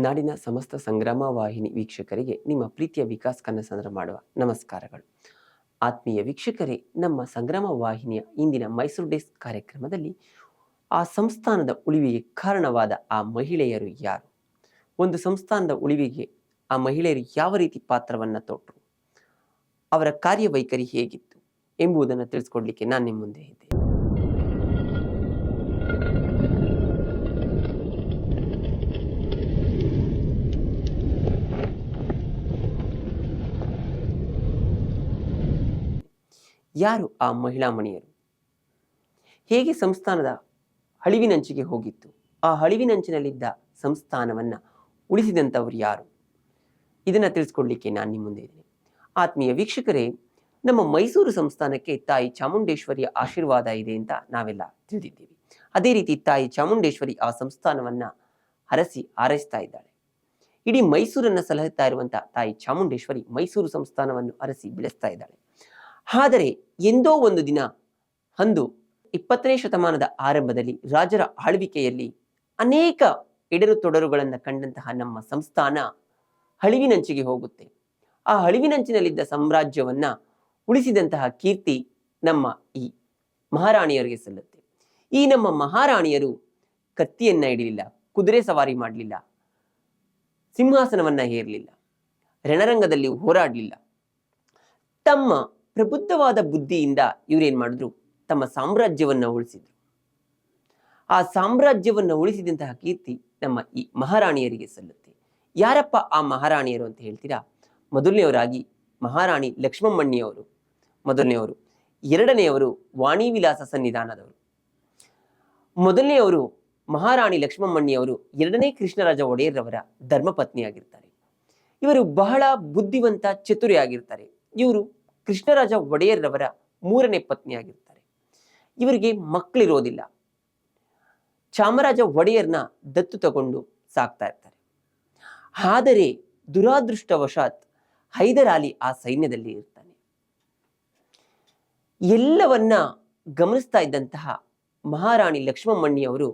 ನಾಡಿನ ಸಮಸ್ತ ಸಂಗ್ರಾಮ ವಾಹಿನಿ ವೀಕ್ಷಕರಿಗೆ ನಿಮ್ಮ ಪ್ರೀತಿಯ ವಿಕಾಸ್ ಕನ್ನಸಂದ್ರ ಮಾಡುವ ನಮಸ್ಕಾರಗಳು. ಆತ್ಮೀಯ ವೀಕ್ಷಕರೇ, ನಮ್ಮ ಸಂಗ್ರಾಮ ವಾಹಿನಿಯ ಇಂದಿನ ಮೈಸೂರು ಡೇಸ್ ಕಾರ್ಯಕ್ರಮದಲ್ಲಿ ಆ ಸಂಸ್ಥಾನದ ಉಳಿವಿಗೆ ಕಾರಣವಾದ ಆ ಮಹಿಳೆಯರು ಯಾರು, ಒಂದು ಸಂಸ್ಥಾನದ ಉಳಿವಿಗೆ ಆ ಮಹಿಳೆಯರು ಯಾವ ರೀತಿ ಪಾತ್ರವನ್ನು ತೊಟ್ಟರು, ಅವರ ಕಾರ್ಯವೈಖರಿ ಹೇಗಿತ್ತು ಎಂಬುದನ್ನು ತಿಳಿಸ್ಕೊಡ್ಲಿಕ್ಕೆ ನಾನು ನಿಮ್ಮ ಮುಂದೆ ಇದ್ದೆ. ಯಾರು ಆ ಮಹಿಳಾ ಮಣಿಯರು, ಹೇಗೆ ಸಂಸ್ಥಾನದ ಅಳಿವಿನಂಚಿಗೆ ಹೋಗಿತ್ತು, ಆ ಅಳಿವಿನಂಚಿನಲ್ಲಿದ್ದ ಸಂಸ್ಥಾನವನ್ನ ಉಳಿಸಿದಂಥವ್ರು ಯಾರು, ಇದನ್ನ ತಿಳಿಸ್ಕೊಡ್ಲಿಕ್ಕೆ ನಾನು ನಿಮ್ಮ ಮುಂದೆ ಇದ್ದೀನಿ. ಆತ್ಮೀಯ ವೀಕ್ಷಕರೇ, ನಮ್ಮ ಮೈಸೂರು ಸಂಸ್ಥಾನಕ್ಕೆ ತಾಯಿ ಚಾಮುಂಡೇಶ್ವರಿಯ ಆಶೀರ್ವಾದ ಇದೆ ಅಂತ ನಾವೆಲ್ಲ ತಿಳಿದಿದ್ದೀವಿ. ಅದೇ ರೀತಿ ತಾಯಿ ಚಾಮುಂಡೇಶ್ವರಿ ಆ ಸಂಸ್ಥಾನವನ್ನ ಹರಸಿ ಆರೈಸ್ತಾ ಇದ್ದಾಳೆ. ಇಡೀ ಮೈಸೂರನ್ನ ಸಲಹುತ್ತಾ ಇರುವಂತಹ ತಾಯಿ ಚಾಮುಂಡೇಶ್ವರಿ ಮೈಸೂರು ಸಂಸ್ಥಾನವನ್ನು ಹರಸಿ ಬೆಳೆಸ್ತಾ ಇದ್ದಾಳೆ. ಆದರೆ ಎಂದೋ ಒಂದು ದಿನ, ಅಂದು 20ನೇ ಶತಮಾನದ ಆರಂಭದಲ್ಲಿ ರಾಜರ ಆಳ್ವಿಕೆಯಲ್ಲಿ ಅನೇಕ ಎಡರು ತೊಡರುಗಳನ್ನು ಕಂಡಂತಹ ನಮ್ಮ ಸಂಸ್ಥಾನ ಅಳಿವಿನಂಚಿಗೆ ಹೋಗುತ್ತೆ. ಆ ಅಳಿವಿನಂಚಿನಲ್ಲಿದ್ದ ಸಾಮ್ರಾಜ್ಯವನ್ನ ಉಳಿಸಿದಂತಹ ಕೀರ್ತಿ ನಮ್ಮ ಈ ಮಹಾರಾಣಿಯರಿಗೆ ಸಲ್ಲುತ್ತೆ. ಈ ನಮ್ಮ ಮಹಾರಾಣಿಯರು ಕತ್ತಿಯನ್ನ ಹಿಡಿಲಿಲ್ಲ, ಕುದುರೆ ಸವಾರಿ ಮಾಡಲಿಲ್ಲ, ಸಿಂಹಾಸನವನ್ನ ಹೇರಲಿಲ್ಲ, ರಣರಂಗದಲ್ಲಿ ಹೋರಾಡಲಿಲ್ಲ. ತಮ್ಮ ಪ್ರಬುದ್ಧವಾದ ಬುದ್ಧಿಯಿಂದ ಇವರೇನ್ ಮಾಡಿದ್ರು, ತಮ್ಮ ಸಾಮ್ರಾಜ್ಯವನ್ನ ಉಳಿಸಿದ್ರು. ಆ ಸಾಮ್ರಾಜ್ಯವನ್ನ ಉಳಿಸಿದಂತಹ ಕೀರ್ತಿ ನಮ್ಮ ಈ ಮಹಾರಾಣಿಯರಿಗೆ ಸಲ್ಲುತ್ತೆ. ಯಾರಪ್ಪ ಆ ಮಹಾರಾಣಿಯರು ಅಂತ ಹೇಳ್ತೀರಾ? ಮೊದಲನೆಯವರಾಗಿ ಮಹಾರಾಣಿ ಲಕ್ಷ್ಮಮ್ಮಣ್ಣಿಯವರು ಮೊದಲನೆಯವರು, ಎರಡನೆಯವರು ವಾಣಿ ವಿಲಾಸ ಸನ್ನಿಧಾನದವರು. ಮೊದಲನೆಯವರು ಮಹಾರಾಣಿ ಲಕ್ಷ್ಮಮ್ಮಣ್ಣಿಯವರು ಎರಡನೇ ಕೃಷ್ಣರಾಜ ಒಡೆಯರ್ರವರ ಧರ್ಮಪತ್ನಿಯಾಗಿರ್ತಾರೆ. ಇವರು ಬಹಳ ಬುದ್ಧಿವಂತ, ಚತುರಿಯಾಗಿರ್ತಾರೆ. ಇವರು ಕೃಷ್ಣರಾಜ ಒಡೆಯರ್ರವರ ಮೂರನೇ ಪತ್ನಿಯಾಗಿರ್ತಾರೆ. ಇವರಿಗೆ ಮಕ್ಕಳಿರೋದಿಲ್ಲ. ಚಾಮರಾಜ ಒಡೆಯರ್ನ ದತ್ತು ತಗೊಂಡು ಸಾಕ್ತಾ ಇರ್ತಾರೆ. ಆದರೆ ದುರಾದೃಷ್ಟವಶಾತ್ ಹೈದರಾಲಿ ಆ ಸೈನ್ಯದಲ್ಲಿ ಇರ್ತಾನೆ. ಎಲ್ಲವನ್ನ ಗಮನಿಸ್ತಾ ಇದ್ದಂತಹ ಮಹಾರಾಣಿ ಲಕ್ಷ್ಮಮ್ಮಣ್ಣಿಯವರು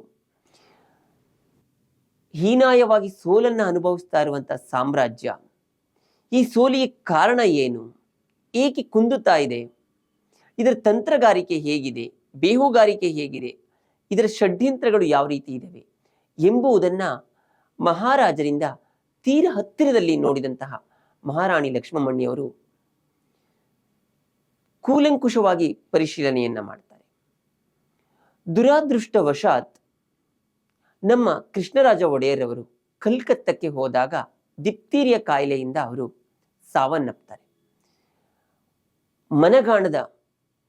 ಹೀನಾಯವಾಗಿ ಸೋಲನ್ನ ಅನುಭವಿಸ್ತಾ ಇರುವಂತಹ ಸಾಮ್ರಾಜ್ಯ, ಈ ಸೋಲಿಗೆ ಕಾರಣ ಏನು, ಏಕೆ ಕುಂದುತ್ತಾ ಇದೆ, ಇದರ ತಂತ್ರಗಾರಿಕೆ ಹೇಗಿದೆ, ಬೇಹುಗಾರಿಕೆ ಹೇಗಿದೆ, ಇದರ ಷಡ್ಯಂತ್ರಗಳು ಯಾವ ರೀತಿ ಇದ್ದಾವೆ ಎಂಬುದನ್ನ ಮಹಾರಾಜರಿಂದ ತೀರ ಹತ್ತಿರದಲ್ಲಿ ನೋಡಿದಂತಹ ಮಹಾರಾಣಿ ಲಕ್ಷ್ಮಮ್ಮಣ್ಣಿಯವರು ಕೂಲಂಕುಷವಾಗಿ ಪರಿಶೀಲನೆಯನ್ನ ಮಾಡ್ತಾರೆ. ದುರಾದೃಷ್ಟವಶಾತ್ ನಮ್ಮ ಕೃಷ್ಣರಾಜ ಒಡೆಯರವರು ಕಲ್ಕತ್ತಕ್ಕೆ ಹೋದಾಗ ದಿಪ್ತೀರಿಯ ಕಾಯಿಲೆಯಿಂದ ಅವರು ಸಾವನ್ನಪ್ತಾರೆ. ಮನಗಾಣದ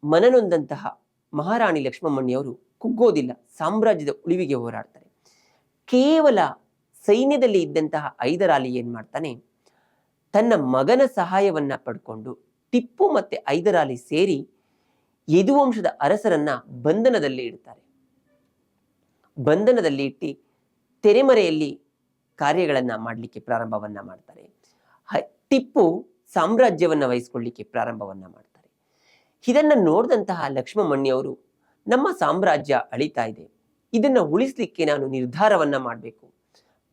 ಮನನೊಂದಂತಹ ಮಹಾರಾಣಿ ಲಕ್ಷ್ಮಮ್ಮಣ್ಣಿಯವರು ಕುಗ್ಗೋದಿಲ್ಲ, ಸಾಮ್ರಾಜ್ಯದ ಉಳಿವಿಗೆ ಹೋರಾಡ್ತಾರೆ. ಕೇವಲ ಸೈನ್ಯದಲ್ಲಿ ಇದ್ದಂತಹ ಹೈದರಾಲಿ ಏನ್ ಮಾಡ್ತಾನೆ, ತನ್ನ ಮಗನ ಸಹಾಯವನ್ನ ಪಡ್ಕೊಂಡು ಟಿಪ್ಪು ಮತ್ತೆ ಹೈದರಾಲಿ ಸೇರಿ ಯದುವಂಶದ ಅರಸರನ್ನ ಬಂಧನದಲ್ಲಿ ಇಡ್ತಾರೆ. ಬಂಧನದಲ್ಲಿ ಇಟ್ಟು ತೆರೆಮರೆಯಲ್ಲಿ ಕಾರ್ಯಗಳನ್ನ ಮಾಡಲಿಕ್ಕೆ ಪ್ರಾರಂಭವನ್ನ ಮಾಡ್ತಾರೆ. ಟಿಪ್ಪು ಸಾಮ್ರಾಜ್ಯವನ್ನ ವಹಿಸ್ಕೊಳ್ಳಿಕ್ಕೆ ಪ್ರಾರಂಭವನ್ನ ಮಾಡ್ತಾರೆ. ಇದನ್ನ ನೋಡಿದಂತಹ ಲಕ್ಷ್ಮಮ್ಮಣ್ಣಿಯವರು, ನಮ್ಮ ಸಾಮ್ರಾಜ್ಯ ಅಳಿತಾ ಇದೆ, ಇದನ್ನ ಉಳಿಸ್ಲಿಕ್ಕೆ ನಾನು ನಿರ್ಧಾರವನ್ನ ಮಾಡಬೇಕು,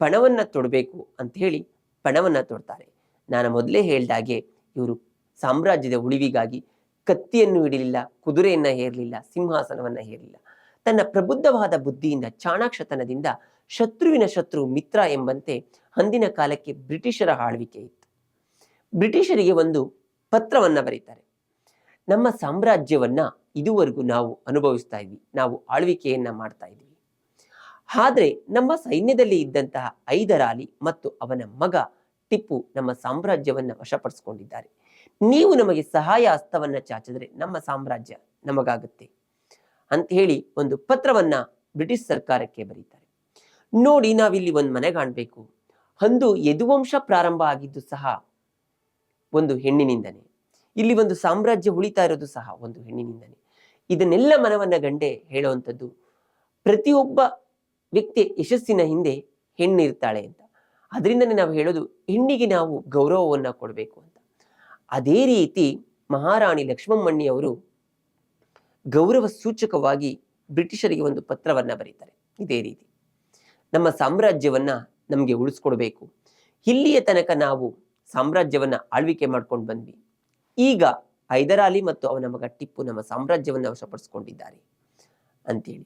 ಪಣವನ್ನ ತೊಡಬೇಕು ಅಂತ ಹೇಳಿ ಪಣವನ್ನ ತೊಡ್ತಾರೆ. ನಾನು ಮೊದಲೇ ಹೇಳ್ದಾಗೆ ಇವರು ಸಾಮ್ರಾಜ್ಯದ ಉಳಿವಿಗಾಗಿ ಕತ್ತಿಯನ್ನು ಹಿಡಿಲಿಲ್ಲ, ಕುದುರೆಯನ್ನ ಹೇರಲಿಲ್ಲ, ಸಿಂಹಾಸನವನ್ನ ಹೇರಲಿಲ್ಲ. ತನ್ನ ಪ್ರಬುದ್ಧವಾದ ಬುದ್ಧಿಯಿಂದ, ಚಾಣಾಕ್ಷತನದಿಂದ ಶತ್ರುವಿನ ಶತ್ರು ಮಿತ್ರ ಎಂಬಂತೆ ಅಂದಿನ ಕಾಲಕ್ಕೆ ಬ್ರಿಟಿಷರ ಆಳ್ವಿಕೆ ಇತ್ತು. ಬ್ರಿಟಿಷರಿಗೆ ಒಂದು ಪತ್ರವನ್ನ ಬರೀತಾರೆ, ನಮ್ಮ ಸಾಮ್ರಾಜ್ಯವನ್ನ ಇದುವರೆಗೂ ನಾವು ಅನುಭವಿಸ್ತಾ ಇದ್ವಿ, ನಾವು ಆಳ್ವಿಕೆಯನ್ನ ಮಾಡ್ತಾ ಇದ್ವಿ. ಆದ್ರೆ ನಮ್ಮ ಸೈನ್ಯದಲ್ಲಿ ಇದ್ದಂತಹ ಹೈದರಾಲಿ ಮತ್ತು ಅವನ ಮಗ ಟಿಪ್ಪು ನಮ್ಮ ಸಾಮ್ರಾಜ್ಯವನ್ನ ವಶಪಡಿಸಿಕೊಂಡಿದ್ದಾರೆ. ನೀವು ನಮಗೆ ಸಹಾಯ ಹಸ್ತವನ್ನ ಚಾಚಿದ್ರೆ ನಮ್ಮ ಸಾಮ್ರಾಜ್ಯ ನಮಗಾಗುತ್ತೆ ಅಂತ ಹೇಳಿ ಒಂದು ಪತ್ರವನ್ನ ಬ್ರಿಟಿಷ್ ಸರ್ಕಾರಕ್ಕೆ ಬರೀತಾರೆ. ನೋಡಿ, ನಾವಿಲ್ಲಿ ಒಂದು ಮನೆ ಕಾಣಬೇಕು. ಅಂದು ಯದುವಂಶ ಪ್ರಾರಂಭ ಆಗಿದ್ದು ಸಹ ಒಂದು ಹೆಣ್ಣಿನಿಂದನೇ, ಇಲ್ಲಿ ಒಂದು ಸಾಮ್ರಾಜ್ಯ ಉಳಿತಾ ಇರೋದು ಸಹ ಒಂದು ಹೆಣ್ಣಿನಿಂದನೇ. ಇದನ್ನೆಲ್ಲ ಮನವನ್ನ ಗಂಡೆ ಹೇಳುವಂಥದ್ದು, ಪ್ರತಿಯೊಬ್ಬ ವ್ಯಕ್ತಿಯ ಯಶಸ್ಸಿನ ಹಿಂದೆ ಹೆಣ್ಣಿರ್ತಾಳೆ ಅಂತ. ಅದರಿಂದನೇ ನಾವು ಹೇಳೋದು, ಹೆಣ್ಣಿಗೆ ನಾವು ಗೌರವವನ್ನ ಕೊಡಬೇಕು ಅಂತ. ಅದೇ ರೀತಿ ಮಹಾರಾಣಿ ಲಕ್ಷ್ಮಮ್ಮಣ್ಣಿಯವರು ಗೌರವ ಸೂಚಕವಾಗಿ ಬ್ರಿಟಿಷರಿಗೆ ಒಂದು ಪತ್ರವನ್ನ ಬರೀತಾರೆ. ಇದೇ ರೀತಿ ನಮ್ಮ ಸಾಮ್ರಾಜ್ಯವನ್ನ ನಮಗೆ ಉಳಿಸ್ಕೊಡ್ಬೇಕು. ಇಲ್ಲಿಯ ತನಕ ನಾವು ಸಾಮ್ರಾಜ್ಯವನ್ನ ಆಳ್ವಿಕೆ ಮಾಡ್ಕೊಂಡು ಬಂದ್ವಿ. ಈಗ ಹೈದರಾಲಿ ಮತ್ತು ಅವನ ಮಗ ಟಿಪ್ಪು ನಮ್ಮ ಸಾಮ್ರಾಜ್ಯವನ್ನು ವಶಪಡಿಸಿಕೊಂಡಿದ್ದಾರೆ ಅಂತೇಳಿ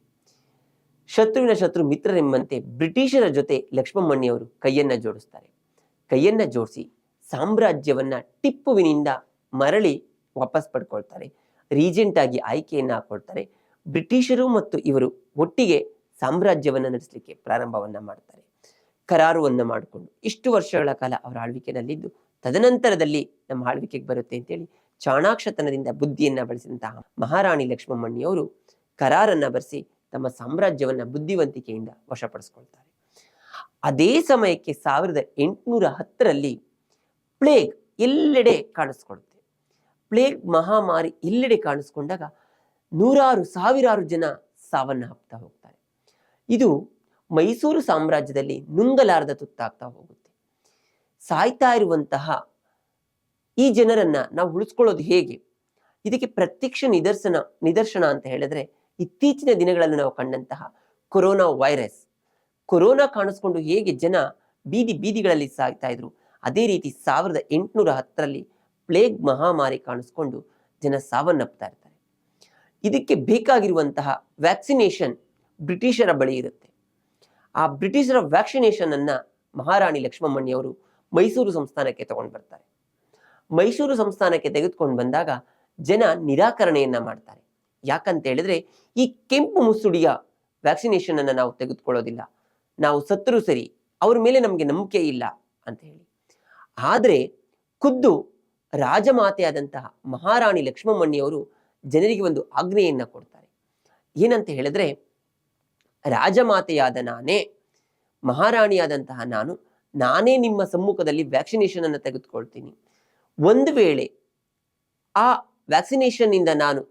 ಶತ್ರುವಿನ ಶತ್ರು ಮಿತ್ರರೆಂಬಂತೆ ಬ್ರಿಟಿಷರ ಜೊತೆ ಲಕ್ಷ್ಮಮ್ಮಣ್ಣಿಯವರು ಕೈಯನ್ನ ಜೋಡಿಸ್ತಾರೆ. ಕೈಯನ್ನ ಜೋಡಿಸಿ ಸಾಮ್ರಾಜ್ಯವನ್ನ ಟಿಪ್ಪುವಿನಿಂದ ಮರಳಿ ವಾಪಸ್ ಪಡ್ಕೊಳ್ತಾರೆ. ರೀಜೆಂಟ್ ಆಗಿ ಆಯ್ಕೆಯನ್ನ ಹಾಕೊಳ್ತಾರೆ. ಬ್ರಿಟಿಷರು ಮತ್ತು ಇವರು ಒಟ್ಟಿಗೆ ಸಾಮ್ರಾಜ್ಯವನ್ನ ನಡೆಸಲಿಕ್ಕೆ ಪ್ರಾರಂಭವನ್ನ ಮಾಡ್ತಾರೆ. ಕರಾರುವನ್ನ ಮಾಡಿಕೊಂಡು ಇಷ್ಟು ವರ್ಷಗಳ ಕಾಲ ಅವರ ಆಳ್ವಿಕೆಯಲ್ಲಿದ್ದು, ತದನಂತರದಲ್ಲಿ ನಮ್ಮ ಆಳ್ವಿಕೆಗೆ ಬರುತ್ತೆ ಅಂತೇಳಿ ಚಾಣಾಕ್ಷತನದಿಂದ ಬುದ್ಧಿಯನ್ನ ಬಳಸಿದಂತಹ ಮಹಾರಾಣಿ ಲಕ್ಷ್ಮಮ್ಮಣ್ಣಿಯವರು ಕರಾರನ್ನ ಬರೆಸಿ ತಮ್ಮ ಸಾಮ್ರಾಜ್ಯವನ್ನ ಬುದ್ಧಿವಂತಿಕೆಯಿಂದ ವಶಪಡಿಸ್ಕೊಳ್ತಾರೆ. ಅದೇ ಸಮಯಕ್ಕೆ 1810ರಲ್ಲಿ ಪ್ಲೇಗ್ ಎಲ್ಲೆಡೆ ಕಾಣಿಸ್ಕೊಳುತ್ತೆ. ಪ್ಲೇಗ್ ಮಹಾಮಾರಿ ಎಲ್ಲೆಡೆ ಕಾಣಿಸ್ಕೊಂಡಾಗ ನೂರಾರು ಸಾವಿರಾರು ಜನ ಸಾವನ್ನಪ್ತಾ ಹೋಗ್ತಾರೆ. ಇದು ಮೈಸೂರು ಸಾಮ್ರಾಜ್ಯದಲ್ಲಿ ನುಂಗಲಾರದ ತುತ್ತಾಗ್ತಾ ಹೋಗುತ್ತೆ. ಸಾಯ್ತಾ ಇರುವಂತಹ ಈ ಜನರನ್ನ ನಾವು ಉಳಿಸ್ಕೊಳ್ಳೋದು ಹೇಗೆ? ಇದಕ್ಕೆ ಪ್ರತ್ಯಕ್ಷ ನಿದರ್ಶನ ಅಂತ ಹೇಳಿದ್ರೆ ಇತ್ತೀಚಿನ ದಿನಗಳಲ್ಲಿ ನಾವು ಕಂಡಂತಹ ಕೊರೋನಾ ವೈರಸ್. ಕೊರೋನಾ ಕಾಣಿಸ್ಕೊಂಡು ಹೇಗೆ ಜನ ಬೀದಿಗಳಲ್ಲಿ ಸಾಯ್ತಾ ಇದ್ರು, ಅದೇ ರೀತಿ 1810ರಲ್ಲಿ ಪ್ಲೇಗ್ ಮಹಾಮಾರಿ ಕಾಣಿಸ್ಕೊಂಡು ಜನ ಸಾವನ್ನಪ್ತಾ ಇರ್ತಾರೆ. ಇದಕ್ಕೆ ಬೇಕಾಗಿರುವಂತಹ ವ್ಯಾಕ್ಸಿನೇಷನ್ ಬ್ರಿಟಿಷರ ಬಳಿ ಇರುತ್ತೆ. ಆ ಬ್ರಿಟಿಷರ ವ್ಯಾಕ್ಸಿನೇಷನ್ ಅನ್ನ ಮಹಾರಾಣಿ ಲಕ್ಷ್ಮಮ್ಮಣ್ಣಿಯವರು ಮೈಸೂರು ಸಂಸ್ಥಾನಕ್ಕೆ ತಗೊಂಡು ಬರ್ತಾರೆ. ಮೈಸೂರು ಸಂಸ್ಥಾನಕ್ಕೆ ತೆಗೆದುಕೊಂಡು ಬಂದಾಗ ಜನ ನಿರಾಕರಣೆಯನ್ನ ಮಾಡ್ತಾರೆ. ಯಾಕಂತ ಹೇಳಿದ್ರೆ ಈ ಕೆಂಪು ಮುಸುಡಿಯ ವ್ಯಾಕ್ಸಿನೇಷನ್ ಅನ್ನ ನಾವು ತೆಗೆದುಕೊಳ್ಳೋದಿಲ್ಲ, ನಾವು ಸತ್ರು ಸರಿ, ಅವ್ರ ಮೇಲೆ ನಮಗೆ ನಂಬಿಕೆ ಇಲ್ಲ ಅಂತ ಹೇಳಿ. ಆದ್ರೆ ಖುದ್ದು ರಾಜಮಾತೆಯಾದಂತಹ ಮಹಾರಾಣಿ ಲಕ್ಷ್ಮಮ್ಮಣ್ಣಿಯವರು ಜನರಿಗೆ ಒಂದು ಆಜ್ಞೆಯನ್ನ ಕೊಡ್ತಾರೆ. ಏನಂತ ಹೇಳಿದ್ರೆ, ರಾಜಮಾತೆಯಾದ ನಾನೇ, ಮಹಾರಾಣಿಯಾದಂತಹ ನಾನೇ ನಿಮ್ಮ ಸಮ್ಮುಖದಲ್ಲಿ ವ್ಯಾಕ್ಸಿನೇಷನ್ ಅನ್ನು ತೆಗೆದುಕೊಳ್ತೀನಿ. ಒಂದು ವೇಳೆ ಆ ವ್ಯಾಕ್ಸಿನೇಷನ್ ಇಂದ ನಾನು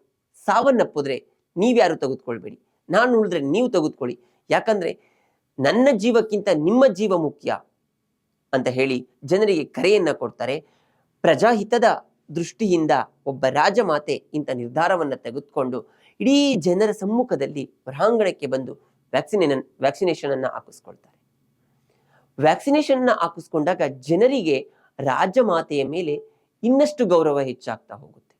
ಸಾವನ್ನಪ್ಪಿದ್ರೆ ನೀವ್ಯಾರು ತೆಗೆದುಕೊಳ್ಬೇಡಿ, ನಾನು ಉಳಿದ್ರೆ ನೀವು ತೆಗೆದುಕೊಳ್ಳಿ, ಯಾಕಂದ್ರೆ ನನ್ನ ಜೀವಕ್ಕಿಂತ ನಿಮ್ಮ ಜೀವ ಮುಖ್ಯ ಅಂತ ಹೇಳಿ ಜನರಿಗೆ ಕರೆಯನ್ನ ಕೊಡ್ತಾರೆ. ಪ್ರಜಾಹಿತದ ದೃಷ್ಟಿಯಿಂದ ಒಬ್ಬ ರಾಜಮಾತೆ ಇಂಥ ನಿರ್ಧಾರವನ್ನ ತೆಗೆದುಕೊಂಡು ಇಡೀ ಜನರ ಸಮ್ಮುಖದಲ್ಲಿ ಹೊರಾಂಗಣಕ್ಕೆ ಬಂದು ವ್ಯಾಕ್ಸಿನೇಷನ್ ಅನ್ನ ಹಾಕಿಸ್ಕೊಳ್ತಾರೆ. ವ್ಯಾಕ್ಸಿನೇಷನ್ ಅನ್ನ ಹಾಕಿಸ್ಕೊಂಡಾಗ ಜನರಿಗೆ ರಾಜಮಾತೆಯ ಮೇಲೆ ಇನ್ನಷ್ಟು ಗೌರವ ಹೆಚ್ಚಾಗ್ತಾ ಹೋಗುತ್ತೆ,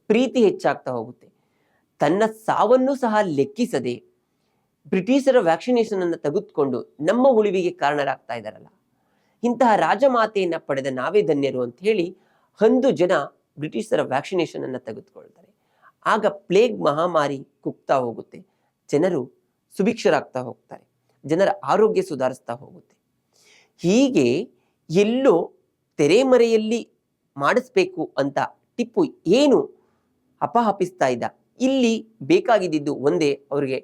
ಪ್ರೀತಿ ಹೆಚ್ಚಾಗ್ತಾ ಹೋಗುತ್ತೆ. ತನ್ನ ಸಾವನ್ನು ಸಹ ಲೆಕ್ಕಿಸದೆ ಬ್ರಿಟಿಷರ ವ್ಯಾಕ್ಸಿನೇಷನ್ ಅನ್ನು ತೆಗೆದುಕೊಂಡು ನಮ್ಮ ಉಳಿವಿಗೆ ಕಾರಣರಾಗ್ತಾ ಇದ್ದಾರಲ್ಲ, ಇಂತಹ ರಾಜಮಾತೆಯನ್ನ ಪಡೆದ ನಾವೇ ಧನ್ಯರು ಅಂತ ಹೇಳಿ ಒಂದು ಜನ ಬ್ರಿಟಿಷರ ವ್ಯಾಕ್ಸಿನೇಷನ್ ಅನ್ನು ತೆಗೆದುಕೊಳ್ತಾರೆ. ಆಗ ಪ್ಲೇಗ್ ಮಹಾಮಾರಿ ಕುಗ್ತಾ ಹೋಗುತ್ತೆ, ಜನರು ಸುಭಿಕ್ಷರಾಗ್ತಾ ಹೋಗ್ತಾರೆ, ಜನರ ಆರೋಗ್ಯ ಸುಧಾರಿಸ್ತಾ ಹೋಗುತ್ತೆ. ಹೀಗೆ ಎಲ್ಲೋ ತೆರೆಮರೆಯಲ್ಲಿ ಮಾಡಿಸ್ಬೇಕು ಅಂತ ಟಿಪ್ಪು ಏನು ಅಪಹಪಿಸ್ತಾ ಇದ್ದ. ಇಲ್ಲಿ ಬೇಕಾಗಿದ್ದು ಒಂದೇ, ಅವರಿಗೆ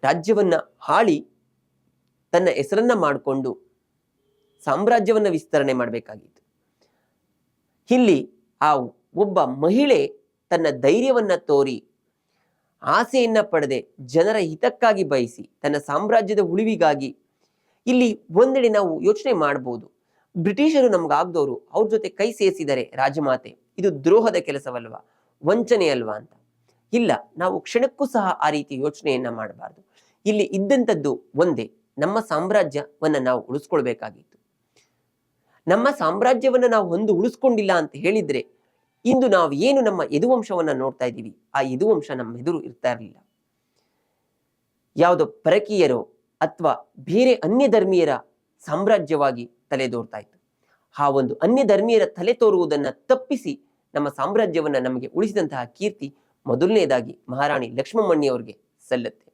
ರಾಜ್ಯವನ್ನ ಹಾಳಿ ತನ್ನ ಹೆಸರನ್ನ ಮಾಡಿಕೊಂಡು ಸಾಮ್ರಾಜ್ಯವನ್ನ ವಿಸ್ತರಣೆ ಮಾಡಬೇಕಾಗಿತ್ತು. ಇಲ್ಲಿ ಆ ಒಬ್ಬ ಮಹಿಳೆ ತನ್ನ ಧೈರ್ಯವನ್ನ ತೋರಿ ಆಸೆಯನ್ನ ಪಡೆದೆ ಜನರ ಹಿತಕ್ಕಾಗಿ ಬಯಸಿ ತನ್ನ ಸಾಮ್ರಾಜ್ಯದ ಉಳಿವಿಗಾಗಿ, ಇಲ್ಲಿ ಒಂದೆಡೆ ನಾವು ಯೋಚನೆ ಮಾಡಬಹುದು, ಬ್ರಿಟಿಷರು ನಮ್ಗಾಗ್ದವರು, ಅವ್ರ ಜೊತೆ ಕೈ ಸೇರಿಸಿದರೆ ರಾಜಮಾತೆ, ಇದು ದ್ರೋಹದ ಕೆಲಸವಲ್ವಾ, ವಂಚನೆ ಅಲ್ವಾ ಅಂತ. ಇಲ್ಲ, ನಾವು ಕ್ಷಣಕ್ಕೂ ಸಹ ಆ ರೀತಿ ಯೋಚನೆಯನ್ನ ಮಾಡಬಾರ್ದು. ಇಲ್ಲಿ ಇದ್ದಂಥದ್ದು ಒಂದೇ, ನಮ್ಮ ಸಾಮ್ರಾಜ್ಯವನ್ನ ನಾವು ಉಳಿಸ್ಕೊಳ್ಬೇಕಾಗಿತ್ತು. ನಮ್ಮ ಸಾಮ್ರಾಜ್ಯವನ್ನ ನಾವು ಉಳಿಸ್ಕೊಂಡಿಲ್ಲ ಅಂತ ಹೇಳಿದ್ರೆ ಇಂದು ನಾವು ಏನು ನಮ್ಮ ಯದುವಂಶವನ್ನ ನೋಡ್ತಾ ಇದ್ದೀವಿ, ಆ ಯದುವಂಶ ನಮ್ಮ ಎದುರು ಇರ್ತಾ ಇರಲಿಲ್ಲ. ಯಾವುದೋ ಪರಕೀಯರೋ ಅಥವಾ ಬೇರೆ ಅನ್ಯ ಧರ್ಮೀಯರ ಸಾಮ್ರಾಜ್ಯವಾಗಿ ತಲೆದೋರ್ತಾ ಇತ್ತು. ಆ ಒಂದು ಅನ್ಯ ಧರ್ಮೀಯರ ತಲೆ ತೋರುವುದನ್ನ ತಪ್ಪಿಸಿ ನಮ್ಮ ಸಾಮ್ರಾಜ್ಯವನ್ನ ನಮಗೆ ಉಳಿಸಿದಂತಹ ಕೀರ್ತಿ ಮೊದಲನೇದಾಗಿ ಮಹಾರಾಣಿ ಲಕ್ಷ್ಮಮ್ಮಣ್ಣಿಯವರಿಗೆ ಸಲ್ಲುತ್ತೆ.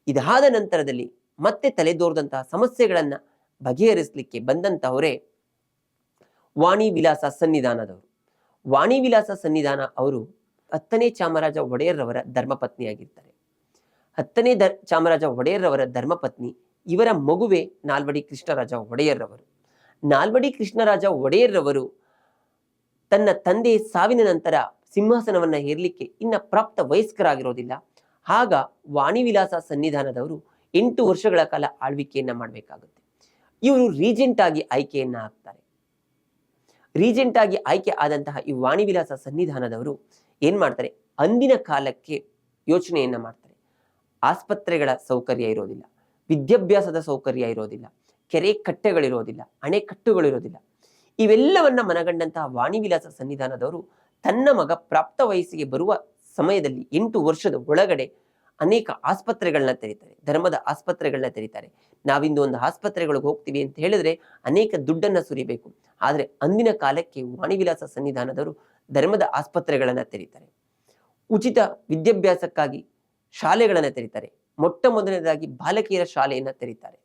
ಇದಾದ ನಂತರದಲ್ಲಿ ಮತ್ತೆ ತಲೆದೋರದಂತಹ ಸಮಸ್ಯೆಗಳನ್ನ ಬಗೆಹರಿಸಲಿಕ್ಕೆ ಬಂದಂತಹವರೇ ವಾಣಿ ವಿಲಾಸ ಸನ್ನಿಧಾನದವರು. ವಾಣಿ ವಿಲಾಸ ಸನ್ನಿಧಾನ ಅವರು 10ನೇ ಚಾಮರಾಜ ಒಡೆಯರ್ರವರ ಧರ್ಮಪತ್ನಿಯಾಗಿರ್ತಾರೆ. 10ನೇ ಚಾಮರಾಜ ಒಡೆಯರ್ರವರ ಧರ್ಮಪತ್ನಿ, ಇವರ ಮಗುವೆ ನಾಲ್ವಡಿ ಕೃಷ್ಣರಾಜ ಒಡೆಯರ್ರವರು. ನಾಲ್ವಡಿ ಕೃಷ್ಣರಾಜ ಒಡೆಯರ್ರವರು ತನ್ನ ತಂದೆ ಸಾವಿನ ನಂತರ ಸಿಂಹಾಸನವನ್ನ ಹೇರಲಿಕ್ಕೆ ಇನ್ನ ಪ್ರಾಪ್ತ ವಯಸ್ಕರಾಗಿರೋದಿಲ್ಲ. ಆಗ ವಾಣಿ ವಿಲಾಸ ಸನ್ನಿಧಾನದವರು 8 ವರ್ಷಗಳ ಕಾಲ ಆಳ್ವಿಕೆಯನ್ನ ಮಾಡಬೇಕಾಗುತ್ತೆ. ಇವರು ರೀಜೆಂಟ್ ಆಗಿ ಆಯ್ಕೆಯನ್ನ ಆಗ್ತಾರೆ. ರೀಜೆಂಟ್ ಆಗಿ ಆಯ್ಕೆ ಆದಂತಹ ಈ ವಾಣಿ ವಿಲಾಸ ಸನ್ನಿಧಾನದವರು ಏನ್ ಮಾಡ್ತಾರೆ, ಅಂದಿನ ಕಾಲಕ್ಕೆ ಯೋಚನೆಯನ್ನ ಮಾಡ್ತಾರೆ. ಆಸ್ಪತ್ರೆಗಳ ಸೌಕರ್ಯ ಇರೋದಿಲ್ಲ, ವಿದ್ಯಾಭ್ಯಾಸದ ಸೌಕರ್ಯ ಇರೋದಿಲ್ಲ, ಕೆರೆ ಕಟ್ಟೆಗಳಿರೋದಿಲ್ಲ, ಅಣೆಕಟ್ಟುಗಳಿರೋದಿಲ್ಲ. ಇವೆಲ್ಲವನ್ನ ಮನಗಂಡಂತಹ ವಾಣಿವಿಲಾಸ ಸನ್ನಿಧಾನದವರು ತನ್ನ ಮಗ ಪ್ರಾಪ್ತ ವಯಸ್ಸಿಗೆ ಬರುವ ಸಮಯದಲ್ಲಿ 8 ವರ್ಷದ ಒಳಗಡೆ ಅನೇಕ ಆಸ್ಪತ್ರೆಗಳನ್ನ ತೆರೀತಾರೆ, ಧರ್ಮದ ಆಸ್ಪತ್ರೆಗಳನ್ನ ತೆರೀತಾರೆ. ನಾವಿಂದು ಒಂದು ಆಸ್ಪತ್ರೆಗಳಿಗೆ ಹೋಗ್ತೀವಿ ಅಂತ ಹೇಳಿದ್ರೆ ಅನೇಕ ದುಡ್ಡನ್ನ ಸುರಿಬೇಕು. ಆದರೆ ಅಂದಿನ ಕಾಲಕ್ಕೆ ವಾಣಿವಿಲಾಸ ಸನ್ನಿಧಾನದವರು ಧರ್ಮದ ಆಸ್ಪತ್ರೆಗಳನ್ನ ತೆರೀತಾರೆ. ಉಚಿತ ವಿದ್ಯಾಭ್ಯಾಸಕ್ಕಾಗಿ ಶಾಲೆಗಳನ್ನ ತೆರೀತಾರೆ. ಮೊಟ್ಟ ಮೊದಲನೇದಾಗಿ ಬಾಲಕಿಯರ ಶಾಲೆಯನ್ನ ತೆರೀತಾರೆ.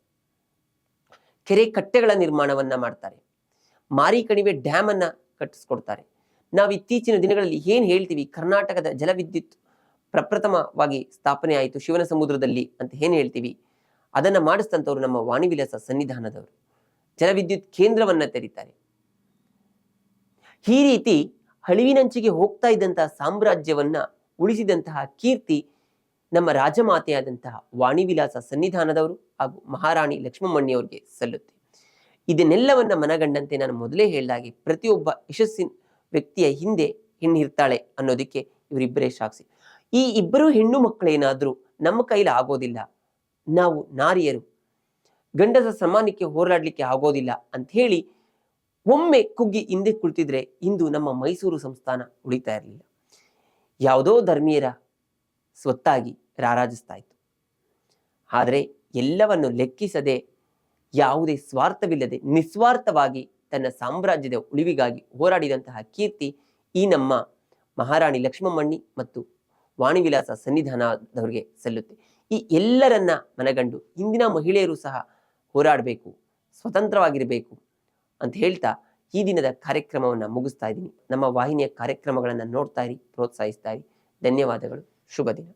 ಕೆರೆ ಕಟ್ಟೆಗಳ ನಿರ್ಮಾಣವನ್ನ ಮಾಡ್ತಾರೆ. ಮಾರಿಕಣಿವೆ ಡ್ಯಾಮ್ ಅನ್ನ ಕಟ್ಟಿಸ್ಕೊಡ್ತಾರೆ. ನಾವು ಇತ್ತೀಚಿನ ದಿನಗಳಲ್ಲಿ ಏನ್ ಹೇಳ್ತೀವಿ, ಕರ್ನಾಟಕದ ಜಲವಿದ್ಯುತ್ ಪ್ರಪ್ರಥಮವಾಗಿ ಸ್ಥಾಪನೆ ಆಯಿತು ಶಿವನ ಸಮುದ್ರದಲ್ಲಿ ಅಂತ ಏನ್ ಹೇಳ್ತೀವಿ, ಅದನ್ನ ಮಾಡಿಸಿದಂಥವ್ರು ನಮ್ಮ ವಾಣಿವಿಲಾಸ ಸನ್ನಿಧಾನದವರು. ಜಲವಿದ್ಯುತ್ ಕೇಂದ್ರವನ್ನ ತೆರೀತಾರೆ. ಈ ರೀತಿ ಅಳಿವಿನಂಚಿಗೆ ಹೋಗ್ತಾ ಇದ್ದಂತಹ ಸಾಮ್ರಾಜ್ಯವನ್ನ ಉಳಿಸಿದಂತಹ ಕೀರ್ತಿ ನಮ್ಮ ರಾಜಮಾತೆಯಾದಂತಹ ವಾಣಿವಿಲಾಸ ಸನ್ನಿಧಾನದವರು ಹಾಗೂ ಮಹಾರಾಣಿ ಲಕ್ಷ್ಮಮ್ಮಣ್ಣಿಯವರಿಗೆ ಸಲ್ಲುತ್ತೆ. ಇದನ್ನೆಲ್ಲವನ್ನ ಮನಗಂಡಂತೆ ನಾನು ಮೊದಲೇ ಹೇಳಿದಾಗೆ ಪ್ರತಿಯೊಬ್ಬ ಯಶಸ್ಸಿನ ವ್ಯಕ್ತಿಯ ಹಿಂದೆ ಹೆಣ್ಣಿರ್ತಾಳೆ ಅನ್ನೋದಕ್ಕೆ ಇವರಿಬ್ಬರೇ ಸಾಕ್ಷಿ. ಈ ಇಬ್ಬರು ಹೆಣ್ಣು ಮಕ್ಕಳೇನಾದ್ರೂ ನಮ್ಮ ಕೈಲಿ ಆಗೋದಿಲ್ಲ, ನಾವು ನಾರಿಯರು ಗಂಡಸ ಸಮಾನಕ್ಕೆ ಹೋರಾಡ್ಲಿಕ್ಕೆ ಆಗೋದಿಲ್ಲ ಅಂತ ಹೇಳಿ ಒಮ್ಮೆ ಕುಗ್ಗಿ ಹಿಂದೆ ಕುಳಿತಿದ್ರೆ ಇಂದು ನಮ್ಮ ಮೈಸೂರು ಸಂಸ್ಥಾನ ಉಳಿತಾ ಇರಲಿಲ್ಲ. ಯಾವುದೋ ಧರ್ಮೀಯರ ಸ್ವತ್ತಾಗಿ ರಾರಾಜಿಸ್ತಾ ಇತ್ತು. ಆದರೆ ಎಲ್ಲವನ್ನು ಲೆಕ್ಕಿಸದೆ, ಯಾವುದೇ ಸ್ವಾರ್ಥವಿಲ್ಲದೆ ನಿಸ್ವಾರ್ಥವಾಗಿ ತನ್ನ ಸಾಮ್ರಾಜ್ಯದ ಉಳಿವಿಗಾಗಿ ಹೋರಾಡಿದಂತಹ ಕೀರ್ತಿ ಈ ನಮ್ಮ ಮಹಾರಾಣಿ ಲಕ್ಷ್ಮಮ್ಮಣ್ಣಿ ಮತ್ತು ವಾಣಿವಿಲಾಸ ಸನ್ನಿಧಾನದವರಿಗೆ ಸಲ್ಲುತ್ತೆ. ಈ ಎಲ್ಲರನ್ನ ಮನಗಂಡು ಇಂದಿನ ಮಹಿಳೆಯರು ಸಹ ಹೋರಾಡಬೇಕು, ಸ್ವತಂತ್ರವಾಗಿರಬೇಕು ಅಂತ ಹೇಳ್ತಾ ಈ ದಿನದ ಕಾರ್ಯಕ್ರಮವನ್ನು ಮುಗಿಸ್ತಾ ಇದ್ದೀನಿ. ನಮ್ಮ ವಾಹಿನಿಯ ಕಾರ್ಯಕ್ರಮಗಳನ್ನು ನೋಡ್ತಾ ಇರಿ, ಪ್ರೋತ್ಸಾಹಿಸ್ತಾ ಇರಿ. ಧನ್ಯವಾದಗಳು. ಶುಭ ದಿನ.